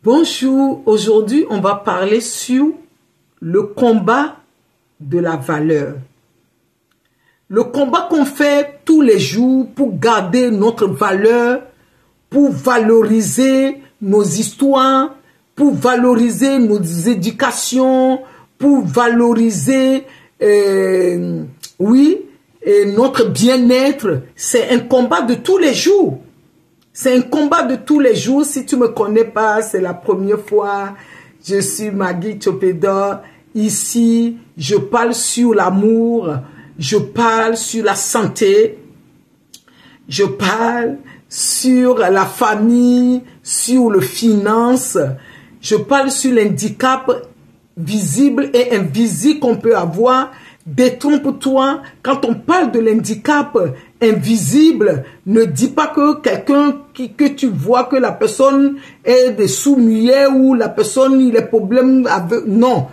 Bonjour, aujourd'hui on va parler sur le combat de la valeur. Le combat qu'on fait tous les jours pour garder notre valeur, pour valoriser nos histoires, pour valoriser nos éducations, pour valoriser notre bien-être. C'est un combat de tous les jours. C'est un combat de tous les jours. Si tu ne me connais pas, c'est la première fois. Je suis Maggie Tchopedor. Ici, je parle sur l'amour. Je parle sur la santé. Je parle sur la famille, sur le finance. Je parle sur l'handicap visible et invisible qu'on peut avoir. Détrompe-toi, quand on parle de l'handicap invisible, ne dis pas que quelqu'un que tu vois que la personne est des sous-muets ou la personne il a des problèmes avec... Non,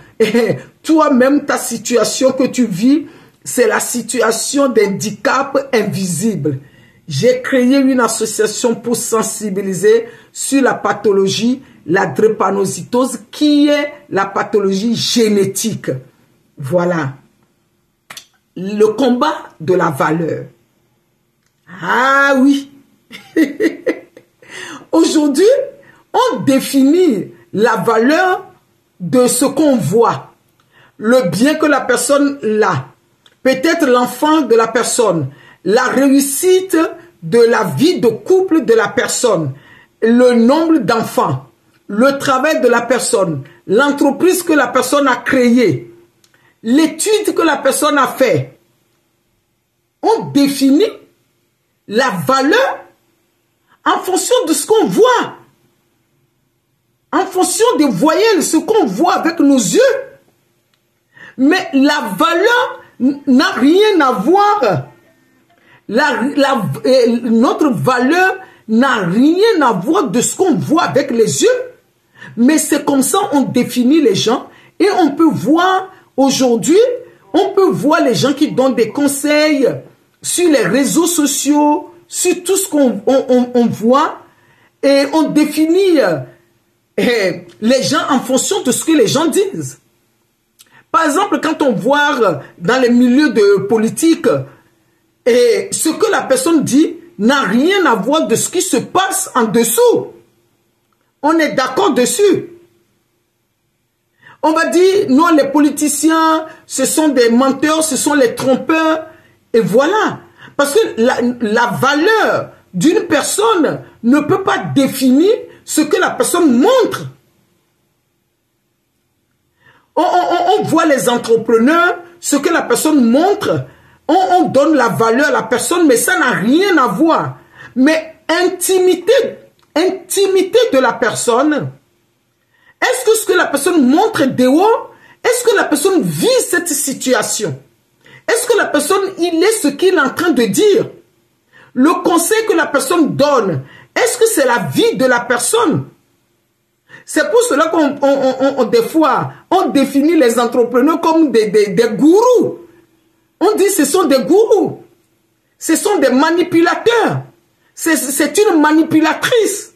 toi-même ta situation que tu vis, c'est la situation d'handicap invisible. J'ai créé une association pour sensibiliser sur la pathologie, la drépanocytose, qui est la pathologie génétique. Voilà. Le combat de la valeur. Ah oui. Aujourd'hui, on définit la valeur de ce qu'on voit. Le bien que la personne a. Peut-être l'enfant de la personne. La réussite de la vie de couple de la personne. Le nombre d'enfants. Le travail de la personne. L'entreprise que la personne a créée. L'étude que la personne a fait, on définit la valeur en fonction de ce qu'on voit, en fonction des voyelles, ce qu'on voit avec nos yeux. Mais la valeur n'a rien à voir. Notre valeur n'a rien à voir de ce qu'on voit avec les yeux. Mais c'est comme ça on définit les gens et on peut voir. Aujourd'hui, on peut voir les gens qui donnent des conseils sur les réseaux sociaux, sur tout ce qu'on voit, et on définit les gens en fonction de ce que les gens disent. Par exemple, quand on voit dans les milieux de politique, ce que la personne dit n'a rien à voir de ce qui se passe en dessous. On est d'accord dessus. On va dire, non, les politiciens, ce sont des menteurs, ce sont les trompeurs. Et voilà. Parce que la valeur d'une personne ne peut pas définir ce que la personne montre. On voit les entrepreneurs, ce que la personne montre. On donne la valeur à la personne, mais ça n'a rien à voir. Mais intimité de la personne... Est-ce que ce que la personne montre dehors, est-ce que la personne vit cette situation? Est-ce que la personne, il est ce qu'il est en train de dire? Le conseil que la personne donne, est-ce que c'est la vie de la personne? C'est pour cela qu'on des fois, on définit les entrepreneurs comme des gourous. On dit ce sont des gourous. Ce sont des manipulateurs. C'est une manipulatrice.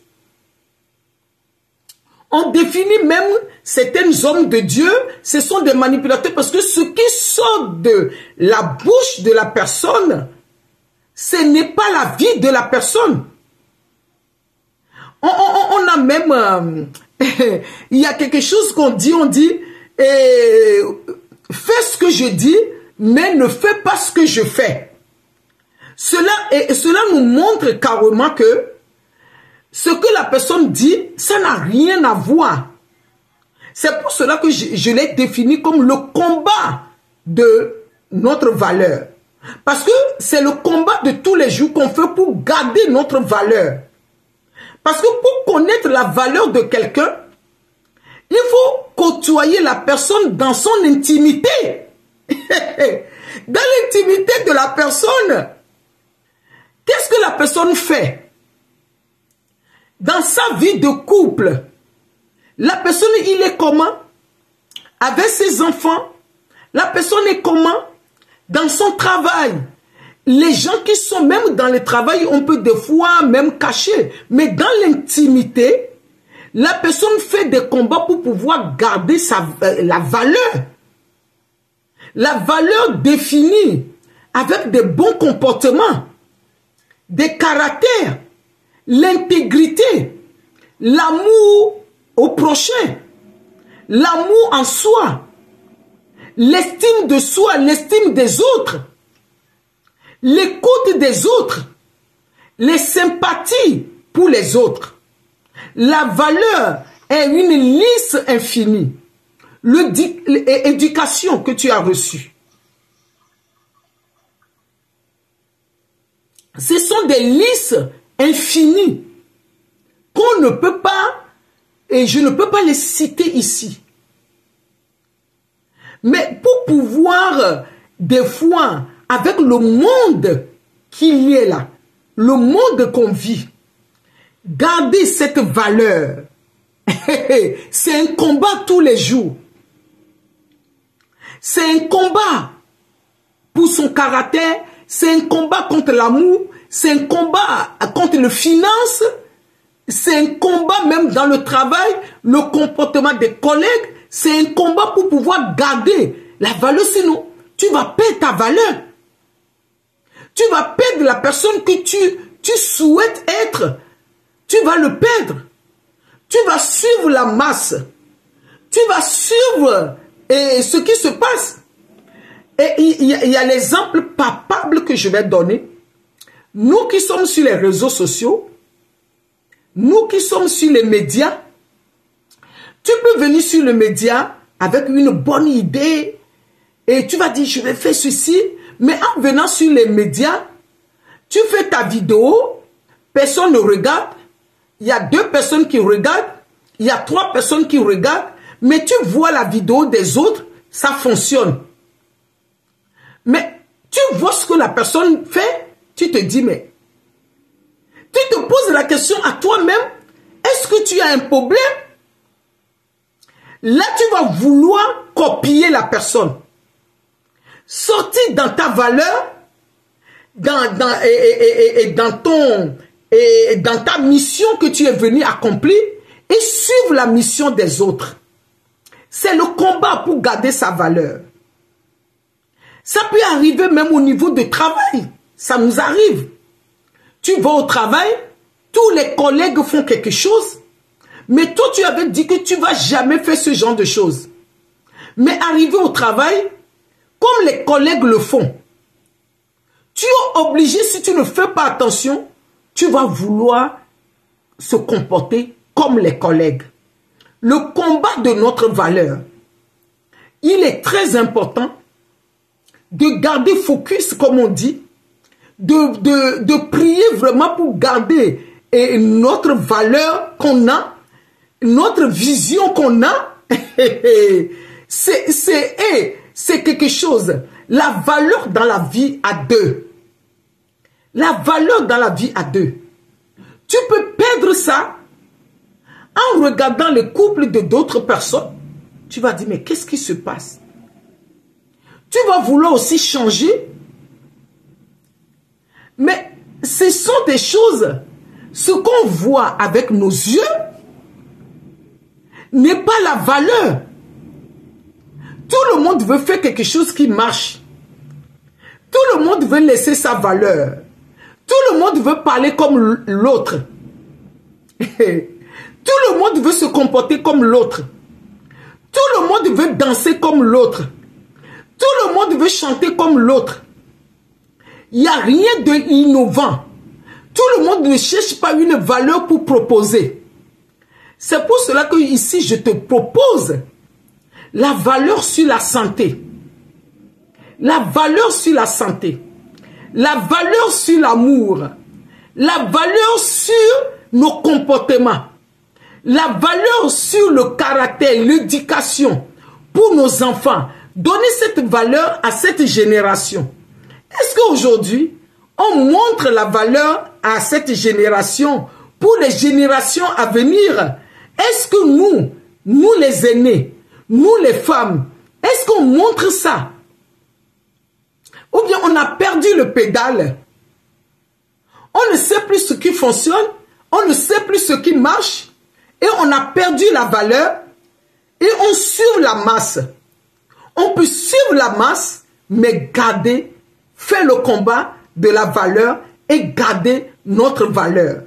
On définit même certains hommes de Dieu, ce sont des manipulateurs parce que ce qui sort de la bouche de la personne, ce n'est pas la vie de la personne. On a même, il y a quelque chose qu'on dit, fais ce que je dis, mais ne fais pas ce que je fais. Cela nous montre carrément que ce que la personne dit, ça n'a rien à voir. C'est pour cela que je l'ai défini comme le combat de notre valeur. Parce que c'est le combat de tous les jours qu'on fait pour garder notre valeur. Parce que pour connaître la valeur de quelqu'un, il faut côtoyer la personne dans son intimité. Dans l'intimité de la personne, qu'est-ce que la personne fait? Dans sa vie de couple, la personne, il est comment? Avec ses enfants, la personne est comment? Dans son travail. Les gens qui sont même dans le travail, on peut des fois même cacher. Mais dans l'intimité, La personne fait des combats pour pouvoir garder la valeur. La valeur définie avec des bons comportements, des caractères, l'intégrité, l'amour au prochain, l'amour en soi, l'estime de soi, l'estime des autres, l'écoute des autres, les sympathies pour les autres. La valeur est une liste infinie. L'éducation que tu as reçue. Ce sont des listes infinies qu'on ne peut pas, et je ne peux pas les citer ici. Mais pour pouvoir, des fois, avec le monde qu'il y a là, le monde qu'on vit, garder cette valeur, c'est un combat tous les jours. C'est un combat pour son caractère, c'est un combat contre l'amour, c'est un combat contre les finances, c'est un combat même dans le travail, le comportement des collègues, c'est un combat pour pouvoir garder la valeur, sinon tu vas perdre ta valeur. Tu vas perdre la personne que tu souhaites être, tu vas le perdre. Tu vas suivre la masse, tu vas suivre ce qui se passe. Et il y a l'exemple palpable que je vais donner. Nous qui sommes sur les réseaux sociaux, nous qui sommes sur les médias, tu peux venir sur le média avec une bonne idée et tu vas dire je vais faire ceci, mais en venant sur les médias, tu fais ta vidéo, personne ne regarde, il y a 2 personnes qui regardent, il y a 3 personnes qui regardent, mais tu vois la vidéo des autres, ça fonctionne. Mais tu vois ce que la personne fait, tu te dis, mais tu te poses la question à toi-même, est-ce que tu as un problème? Là, tu vas vouloir copier la personne. Sortir dans ta valeur, dans ta mission que tu es venu accomplir et suivre la mission des autres. C'est le combat pour garder sa valeur. Ça peut arriver même au niveau de travail. Ça nous arrive. Tu vas au travail, tous les collègues font quelque chose, mais toi tu avais dit que tu ne vas jamais faire ce genre de choses. Mais arrivé au travail, comme les collègues le font, tu es obligé, si tu ne fais pas attention, tu vas vouloir se comporter comme les collègues. Le combat de notre valeur, il est très important de garder focus, comme on dit, de prier vraiment pour garder notre valeur qu'on a, notre vision qu'on a. C'est quelque chose. La valeur dans la vie à 2. La valeur dans la vie à 2. Tu peux perdre ça en regardant le couple de d'autres personnes. Tu vas dire, mais qu'est-ce qui se passe? Tu vas vouloir aussi changer. Mais ce sont des choses, ce qu'on voit avec nos yeux n'est pas la valeur. Tout le monde veut faire quelque chose qui marche. Tout le monde veut laisser sa valeur. Tout le monde veut parler comme l'autre. Tout le monde veut se comporter comme l'autre. Tout le monde veut danser comme l'autre. Tout le monde veut chanter comme l'autre. Il n'y a rien d'innovant. Tout le monde ne cherche pas une valeur pour proposer. C'est pour cela que ici, je te propose la valeur sur la santé. La valeur sur la santé. La valeur sur l'amour. La valeur sur nos comportements. La valeur sur le caractère, l'éducation pour nos enfants. Donner cette valeur à cette génération. Est-ce qu'aujourd'hui, on montre la valeur à cette génération pour les générations à venir? Est-ce que nous les aînés, nous les femmes, est-ce qu'on montre ça? Ou bien on a perdu le pédale? On ne sait plus ce qui fonctionne, on ne sait plus ce qui marche, et on a perdu la valeur et on suit la masse. On peut suivre la masse, mais garder, faire le combat de la valeur et garder notre valeur.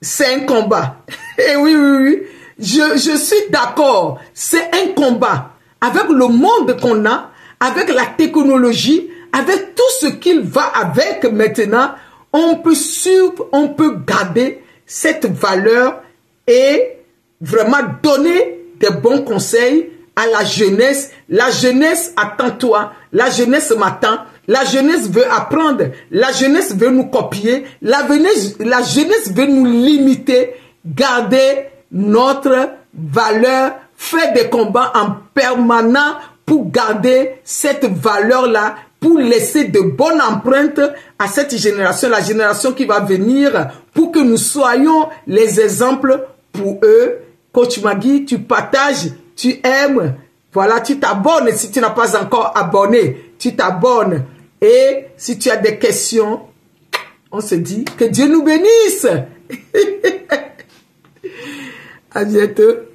C'est un combat. Et oui, je suis d'accord. C'est un combat. Avec le monde qu'on a, avec la technologie, avec tout ce qu'il va avec maintenant, on peut suivre, on peut garder cette valeur et vraiment donner des bons conseils à la jeunesse. La jeunesse attend toi, la jeunesse m'attend, la jeunesse veut apprendre, la jeunesse veut nous copier, la jeunesse veut nous limiter. Garder notre valeur, faire des combats en permanent pour garder cette valeur-là, pour laisser de bonnes empreintes à cette génération, la génération qui va venir, pour que nous soyons les exemples pour eux. Coach Magui, tu partages, tu aimes, voilà, tu t'abonnes. Si tu n'as pas encore abonné, tu t'abonnes. Et si tu as des questions, on se dit que Dieu nous bénisse. À bientôt.